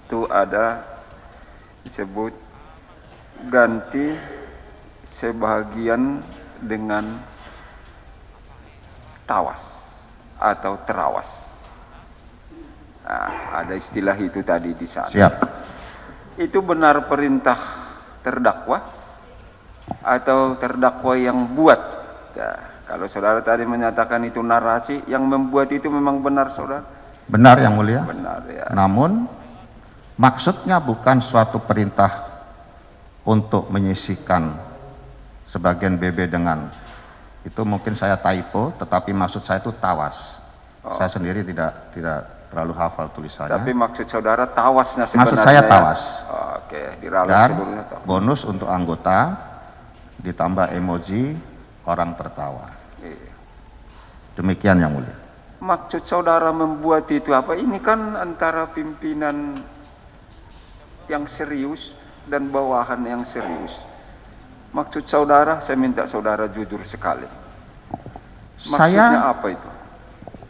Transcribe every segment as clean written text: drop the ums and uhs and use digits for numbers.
Itu ada disebut ganti sebahagian dengan tawas atau terawas. Nah, ada istilah itu tadi di sana. Siap. Itu benar perintah terdakwa atau terdakwa yang buat? Nah, kalau saudara tadi menyatakan itu narasi, yang membuat itu memang benar saudara? Benar yang mulia. Benar ya. Namun maksudnya bukan suatu perintah untuk menyisihkan sebagian BB dengan itu, mungkin saya typo, tetapi maksud saya itu tawas. Saya sendiri tidak terlalu hafal tulisannya. Tapi maksud saudara tawasnya sebenarnya? Maksud saya tawas. Oke, diralat Dan seluruhnya tawas. bonus untuk anggota ditambah emoji orang tertawa. Iya. Demikian yang mulia. Maksud saudara membuat itu apa? Ini kan antara pimpinan yang serius dan bawahan yang serius. Maksud saudara, saya minta saudara jujur sekali. Maksudnya apa itu?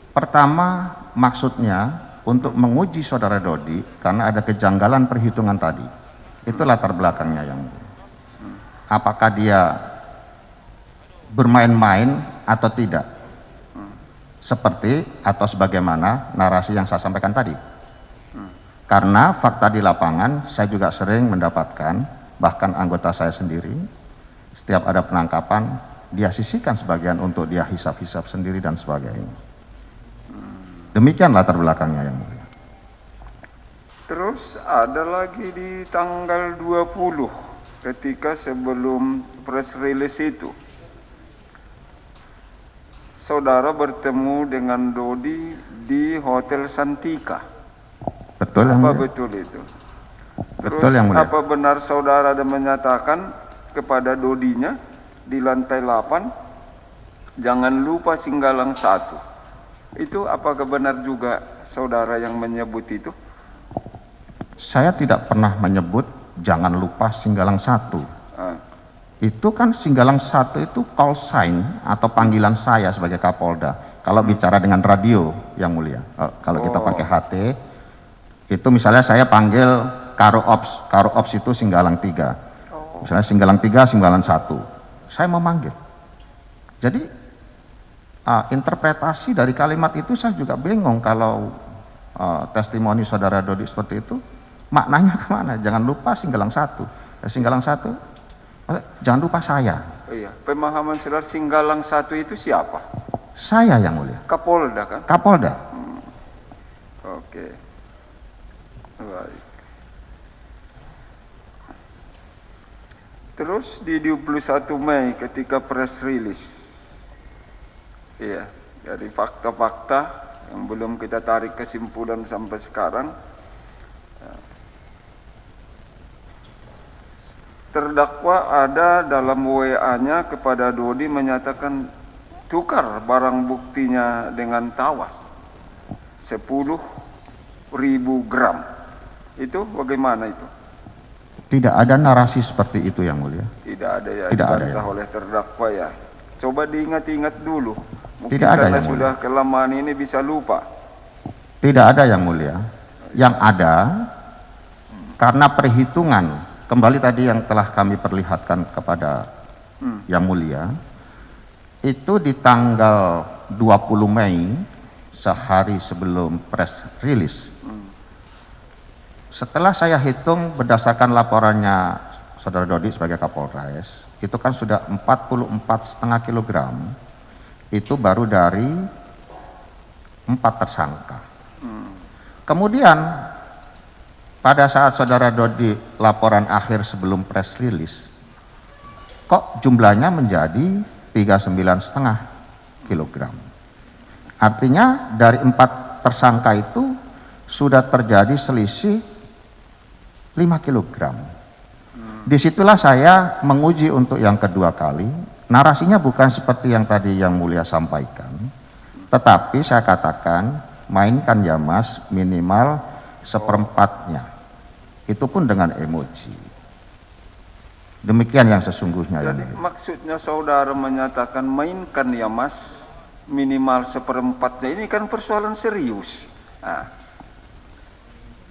Pertama, maksudnya untuk menguji saudara Dodi karena ada kejanggalan perhitungan tadi. Itu latar belakangnya yang mulia. Apakah dia bermain-main atau tidak? Seperti atau sebagaimana narasi yang saya sampaikan tadi. Karena fakta di lapangan saya juga sering mendapatkan, bahkan anggota saya sendiri, setiap ada penangkapan dia sisihkan sebagian untuk dia hisap-hisap sendiri dan sebagainya. Demikian latar belakangnya yang mulia. Terus ada lagi di tanggal 20 ketika sebelum press release itu, saudara bertemu dengan Dodi di Hotel Santika. Betul yang Apa mulia? betul itu? Terus Betul yang mulia. apa benar saudara ada menyatakan kepada Dodinya di lantai 8, jangan lupa Singgalang 1. Itu apakah benar juga saudara yang menyebut itu? Saya tidak pernah menyebut jangan lupa Singgalang 1. Itu kan Singgalang 1 itu call sign atau panggilan saya sebagai Kapolda. Kalau bicara dengan radio yang mulia, kalau kita pakai HT, itu misalnya saya panggil Karo Ops itu Singgalang 3. Misalnya Singgalang 3, Singgalang 1. Saya memanggil. Jadi interpretasi dari kalimat itu saya juga bingung kalau testimoni saudara Dodi seperti itu, maknanya kemana? Jangan lupa Singgalang 1. Singgalang 1, jangan lupa saya. Iya, pemahaman saudara Singgalang 1 itu siapa? Saya yang mulia. Kapolda kan? Kapolda. Oke. Baik. Terus di 21 Mei ketika press release, iya, dari fakta-fakta yang belum kita tarik kesimpulan sampai sekarang, terdakwa ada dalam WA-nya kepada Dodi menyatakan tukar barang buktinya dengan tawas 10.000 gram. Itu bagaimana itu? Tidak ada narasi seperti itu yang mulia. Tidak ada ya, Tidak ada dibantah ya. oleh terdakwa ya. Coba diingat-ingat dulu. Mungkin Tidak ada karena yang sudah kelamaan ini bisa lupa. Tidak ada yang mulia. Yang ada karena perhitungan, kembali tadi yang telah kami perlihatkan kepada yang mulia, itu di tanggal 20 Mei, sehari sebelum press release. Setelah saya hitung berdasarkan laporannya saudara Dodi sebagai Kapolres, itu kan sudah 44,5 kilogram, itu baru dari 4 tersangka. Kemudian pada saat saudara Dodi laporan akhir sebelum press release, kok jumlahnya menjadi 39,5 kilogram. Artinya dari 4 tersangka itu sudah terjadi selisih 5 kilogram. Disitulah saya menguji untuk yang kedua kali. Narasinya bukan seperti yang tadi yang mulia sampaikan, tetapi saya katakan mainkan ya mas minimal 1/4-nya. Itu pun dengan emoji. Demikian yang sesungguhnya. Jadi maksudnya saudara menyatakan mainkan ya mas minimal 1/4-nya, ini kan persoalan serius. Nah,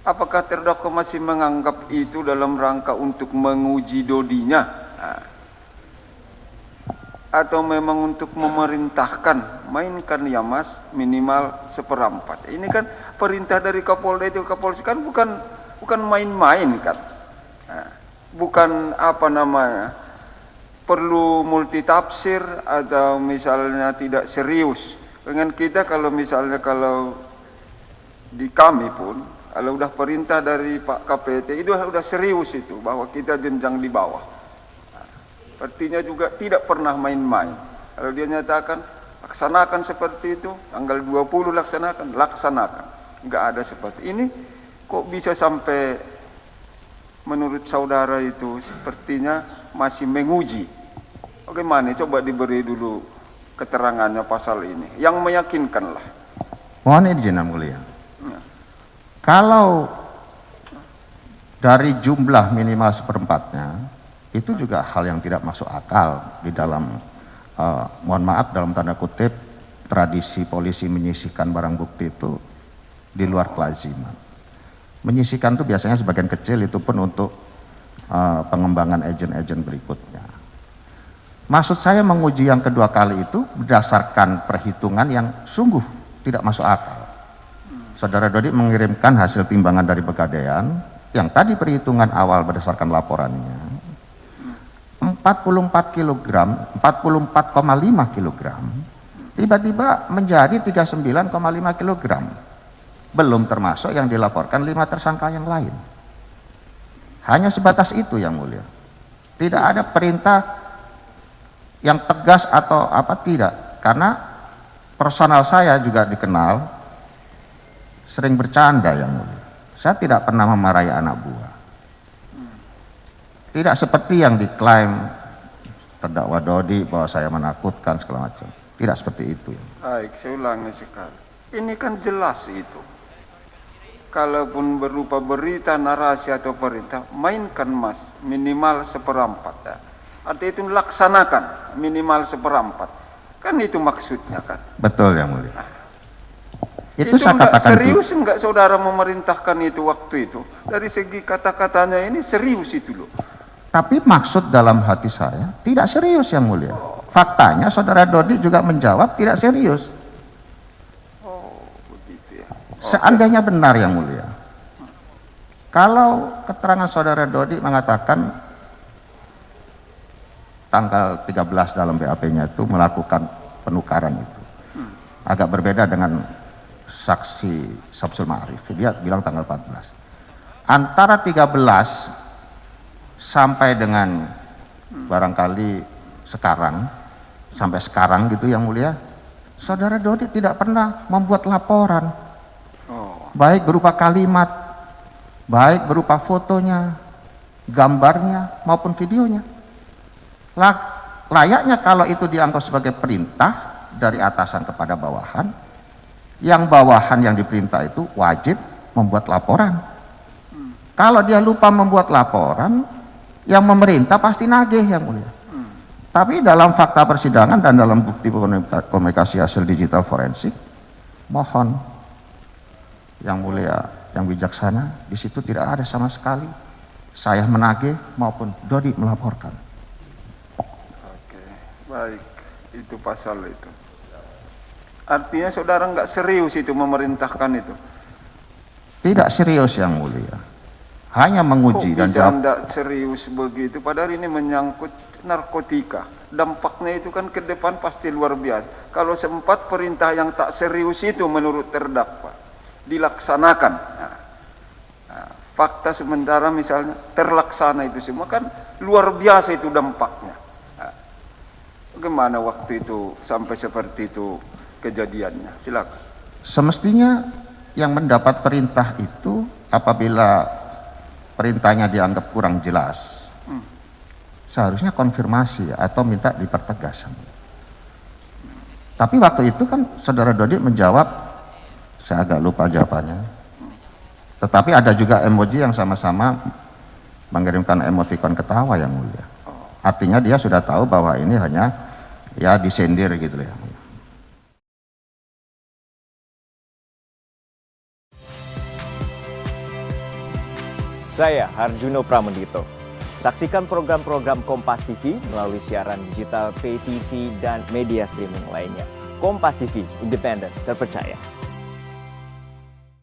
Apakah terdakwa masih menganggap itu dalam rangka untuk menguji dodinya? Atau memang untuk memerintahkan, mainkan ya mas, minimal 1/4. Ini kan perintah dari Kapolda itu, Kapolsi kan bukan main-main kan. Bukan apa namanya, perlu multitafsir atau misalnya tidak serius. Dengan kita kalau misalnya di kami pun, kalau udah perintah dari Pak KPT itu udah serius itu, bahwa kita jenjang di bawah. Artinya juga tidak pernah main-main. Kalau dia nyatakan laksanakan seperti itu, tanggal 20 laksanakan. Enggak ada seperti ini. Kok bisa sampai menurut saudara itu sepertinya masih menguji. Bagaimana? Coba diberi dulu keterangannya pasal ini. Yang meyakinkan lah. Mohon izin yang mulia. Kalau dari jumlah minimal 1/4-nya, itu juga hal yang tidak masuk akal di dalam, mohon maaf dalam tanda kutip, tradisi polisi menyisihkan barang bukti itu di luar kelaziman. Menyisihkan itu biasanya sebagian kecil itu pun untuk pengembangan agen-agen berikutnya. Maksud saya menguji yang kedua kali itu berdasarkan perhitungan yang sungguh tidak masuk akal. Saudara Dodi mengirimkan hasil timbangan dari Pegadaian yang tadi perhitungan awal berdasarkan laporannya 44 kg, 44,5 kg tiba-tiba menjadi 39,5 kg. Belum termasuk yang dilaporkan 5 tersangka yang lain. Hanya sebatas itu yang mulia. Tidak ada perintah yang tegas atau apa, tidak. Karena personal saya juga dikenal sering bercanda yang mulia. Saya tidak pernah memarahi anak buah. Tidak seperti yang diklaim terdakwa Dodi bahwa saya menakutkan segala macam. Tidak seperti itu. Baik, saya ulangi sekali. Ini kan jelas itu. Kalaupun berupa berita, narasi atau perintah, mainkan mas, minimal 1/4. Ya. Artinya itu laksanakan minimal 1/4. Kan itu maksudnya kan. Betul yang mulia. Itu saya enggak katakan serius enggak saudara memerintahkan itu waktu itu? Dari segi kata-katanya ini serius itu loh. Tapi maksud dalam hati saya tidak serius yang mulia. Faktanya saudara Dodi juga menjawab tidak serius. Oh, begitu ya. Seandainya benar yang mulia. Kalau keterangan saudara Dodi mengatakan tanggal 13 dalam BAP-nya itu melakukan penukaran itu. Agak berbeda dengan saksi Samsul Ma'arif, dia bilang tanggal 14. Antara 13 sampai dengan barangkali sampai sekarang gitu yang mulia, saudara Dodi tidak pernah membuat laporan, baik berupa kalimat, baik berupa fotonya, gambarnya maupun videonya. Layaknya kalau itu dianggap sebagai perintah dari atasan kepada bawahan, yang bawahan yang diperintah itu wajib membuat laporan. Kalau dia lupa membuat laporan, yang memerintah pasti nagih yang mulia. Tapi dalam fakta persidangan dan dalam bukti komunikasi hasil digital forensik, mohon yang mulia, yang bijaksana, di situ tidak ada sama sekali saya menagih maupun Dodi melaporkan. Oke, baik, itu pasal itu. Artinya saudara nggak serius itu memerintahkan itu? Tidak serius yang mulia, hanya menguji dan jawab. Tidak serius begitu, padahal ini menyangkut narkotika. Dampaknya itu kan ke depan pasti luar biasa. Kalau sempat perintah yang tak serius itu menurut terdakwa dilaksanakan, fakta sementara misalnya terlaksana itu semua, kan luar biasa itu dampaknya. Bagaimana waktu itu sampai seperti itu kejadiannya? Silakan. Semestinya yang mendapat perintah itu apabila perintahnya dianggap kurang jelas, seharusnya konfirmasi atau minta dipertegas. Tapi waktu itu kan saudara Dodi menjawab, saya agak lupa jawabannya. Tetapi ada juga emoji yang sama-sama mengirimkan emoticon ketawa yang mulia. Artinya dia sudah tahu bahwa ini hanya ya disindir gitu ya. Saya Harjuno Pramendito. Saksikan program-program Kompas TV melalui siaran digital, pay TV, dan media streaming lainnya. Kompas TV, independen, terpercaya.